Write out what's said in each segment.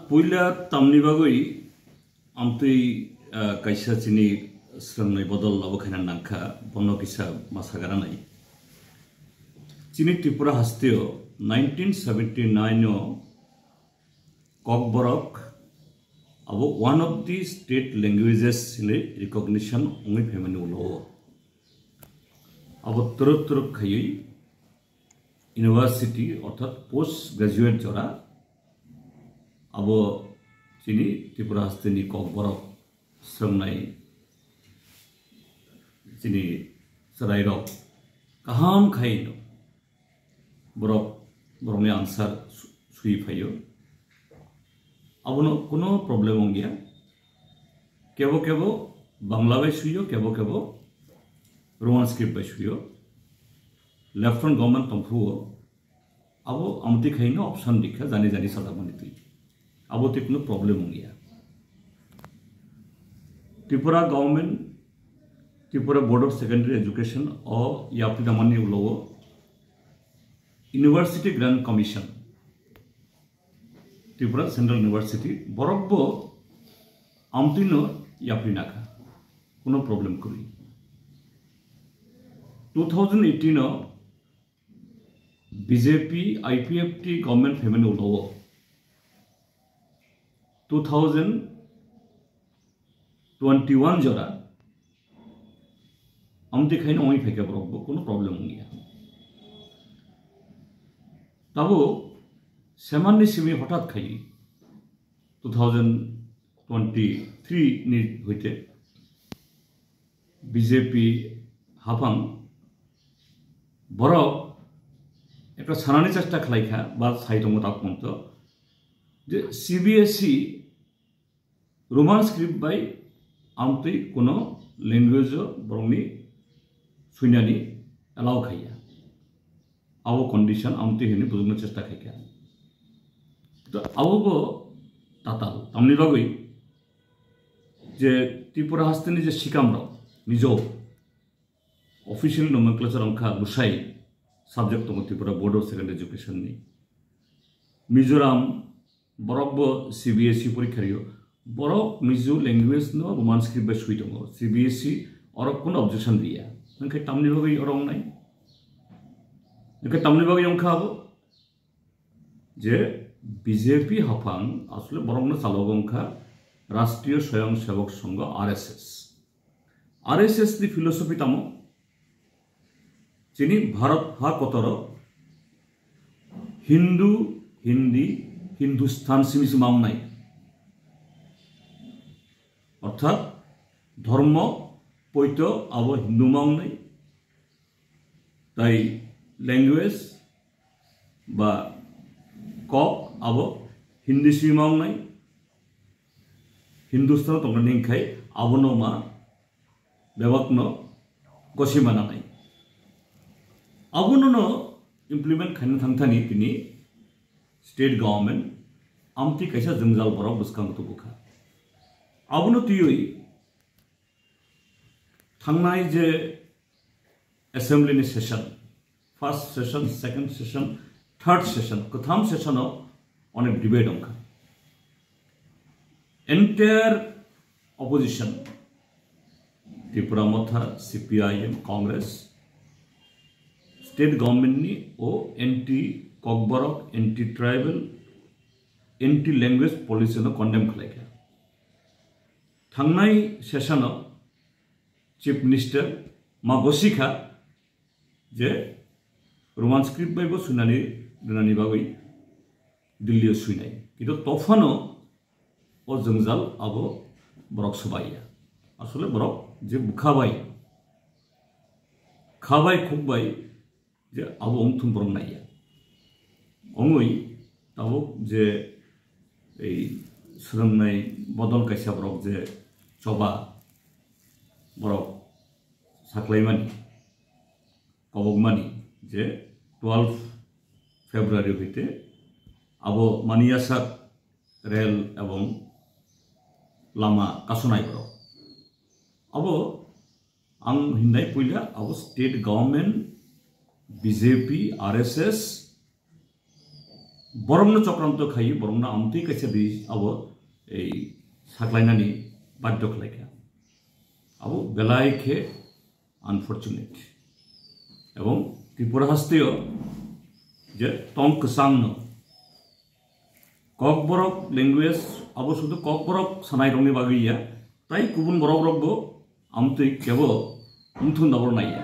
Puila tamni bagoi amtui kaisa chini srangnai bodol abo khana nangkha bono kisa masagaranai chini Tripura hasteo 1979 o Kokborok abo one of the state languages in recognition only family ulo abo turut khayui university অর্থাৎ post graduate জরা abo chini Tripura hasteni Kokborok srangnai chini sarairok kaham khaino borokni answer sui phayo abono kono problem ongia kebo bangla bai suyo kebo roman script bai suyo lieutenant government tongfuo abo amti khaino option dikha jani sada mani tui abo te kono problem ongia Tripura government Tripura Board of Secondary Education or yapti damani ulowo University Grand Commission Tripura Central University borobbo amtino yapri nakha kono problem kori 2018 o BJP IPFT government family ulowo 2021 jora amti khaino oi pheke borobbo kono problem ngiya tabo semanni simi hotat khai 2023 ni hoite BJP hapang borok একটা ছানানি চেষ্টা খালাইখা বা সাইটং তাক মন্ত যে CBSE Roman script by আমতই কোনো language বরংনি সুইনানি allow খাইয়া আবো condition আমতই হেনি বুঝনো চেষ্টা খাইখা তো আবো তাতাল তামনি লগই যে ত্রিপুরা হাস্তেনি যে শিকামরাও নিজ অফিসিয়াল নমেনক্লেচার অংখা লুসাই সাবজেক্ট তম Tripura board of secondary education নি মিজোরাম বরক CBSE পরীক্ষারিও বরক মিজো ল্যাঙ্গুয়েজ ন রোমান স্ক্রিপ্ট বাই সুই দङ CBSE অরক কোন অবজেকশন দিয়া নংখে তামনি লগই অরং নাই নংখে তামনি লগই অংখা আবো যে BJP হাফাং আসলে বরংনা চালগংখা রাষ্ট্রীয় স্বয়ংসেবক সংঘ RSS দি ফিলোসফি তামো যিনি ভারত হা কতর হিন্দি হিন্দুস্তান সিমিস মামনাই অর্থাৎ ধর্ম পৈত আব হিন্দু মামনাই তাই ল্যাঙ্গুয়েজ বা কক আব হিন্দি সিমি মামনাই হিন্দুস্তান তোমরা নিংখাই আবনো মা বেবাকন গসিমানা নাই আবনো ইমপ্লিমেন্ট খাইनो थांथानि तिनि स्टेट गवर्नमेंट आमति कैसा जंजाल बरक बुसखांग तो बुखा आबनो तुई थांनाय जे असेंबली नि session first session second session third session कथाम सेशन अनेक डिबेट अंखा एंटायर ऑपोजिशन त्रिपुरा मथा CPIM कांग्रेस स्टेट गवर्नमेंट नि ओ anti Kokborok anti tribal anti language policy न कंडेम खालायखा थांनाय सेशन चीफ मिनिस्टर मागसिखा जे रोमान स्क्रिप्ट बाइबो सुनानि दोनानि बागै दिल्ली सुइनाय किन्तु तफानो ओ जंजाल आबो बरक सबाया आसले बरक जे बुखाबाय खाबाय खुबबाय जे आबो अंथुम बरं नाया अंगै ताबो जे এই सुरंनाय बदल कायसा बरक जे सभा बरक साख्लायमानि कबकमानि जे 12 फेब्रुआरी हইতে आबो मानियासाक रेल एवं लामा कासनाय बरक आबो आं हिन्नाय पयला आबो state government BJP RSS borongno chokranto khayi borongno amtui kaisa bi abo ei saklainani badyo khlaika abo belai khe unfortunate এবং ত্রিপুরা হাস্তেও যে টং কসাংনো ককবরক ল্যাঙ্গুয়েজ আবো শুধু ককবরক সানাই রংনি বাগিয়া তাই গুবুন বরক রকবো আমতৈ কেব উমথুন দাবর নাইয়া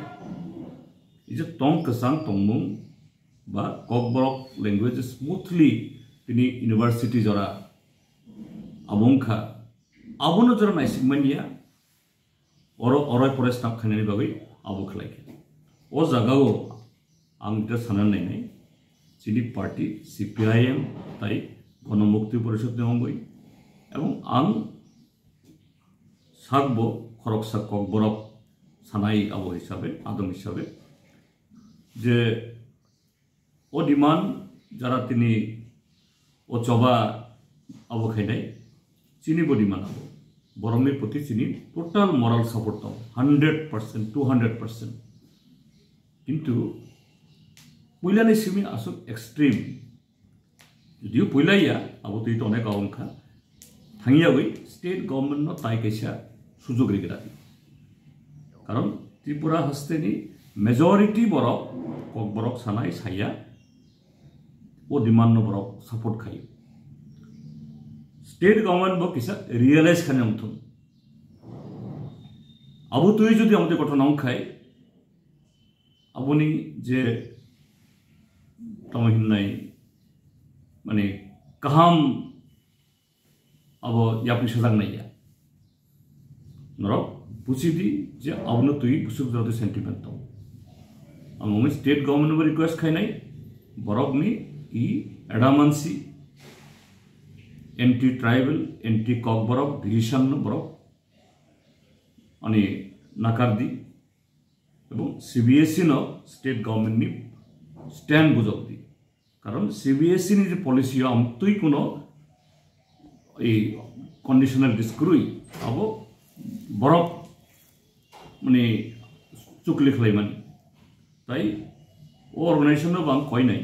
এই যে টং কসাং টংমুং বা ককবরক ল্যাঙ্গুয়েজ স্মুথলি তিনি ইউনিভার্সিটি জরা আবংখা আবনো জরা নাইসিকমানিয়া অরয় ফরেস্ট নাম খাইনানি বাগै আবো খলাইকে ओ जगाओ आं दा सानना नायनाय जोंनि पार्टी CPIM ताई गणमुक्ति परिषद अंगै एवं आं सागबो खरकसा ककबरक सानाय आबो हिसाबै आदम हिसाबै जे ओ डिमान्ड जारा तिनि ओ चबा आबो खायनाय चिनि बो डिमान्ड आबो बरंनि प्रति चिनि टोटाल मराल सपोर्ट दं 100% 200% किन्तु पहलानि सिमी आसो एक्सट्रीम यदियो पहलाया अब तो ये अनेक अंखा थांगियावै स्टेट गवर्नमेंट नो ताई कैसा सुजुग रेगेरा कारण त्रिपुरा हस्तेनि मेजॉरिटी बरक ककबरक सानाय साया ओ डिमांड नो बरक सपोर्ट खायो स्टेट गवर्नमेंट बो किसा रियलाइज खाने अंथुन अब तो ये जदि आमते घटना अंखाय आबोनी जे तमहिननाय माने काहाम अब यापनि सजांनाया नरक बुझिदि जे आबनो तुई बुसुक जरदे सेंटिमेंट दं आं स्टेट गवर्नमेंट रिक्वेस्ट खायनाय बरकनि इ एडामानसि anti tribal anti Kokborok division बरक अनि नाकारदि এবং CBSE नो स्टेट गवर्नमेंट नि स्टैंड बुझक दी कारण CBSE नि जे पॉलिसी आमतुई कोनो ए कंडीशनल डिस्क्रुई अब बरफ माने चुकलि खलायमान ताई ओ अर्गानाइजेशन नो बां कय नाय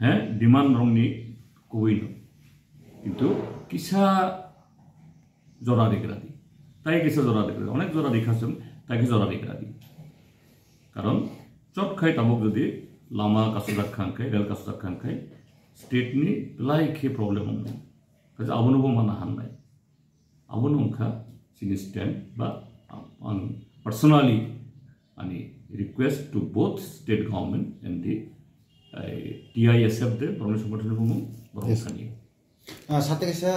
हे डिमांड रंगनि कुबैनो किन्तु किसा जरा देग्रादि ताई किसा जरा देग्रादि अनेक जरा देखासों ताकि जरा देग्रा दी कारण चट खाई तबक जदि लामा कासुदाक खांखाय रेल कासुदाक खांखाय स्टेट नि लाइखे प्रॉब्लेम हम काज आबोनोबो माना हाननाय आबोनो उनखा सिनि स्टैंड बा आं पर्सनली आनि request to both state government and the TISF दे प्रमोशन संगठन बुङो बरखानि साथे कैसा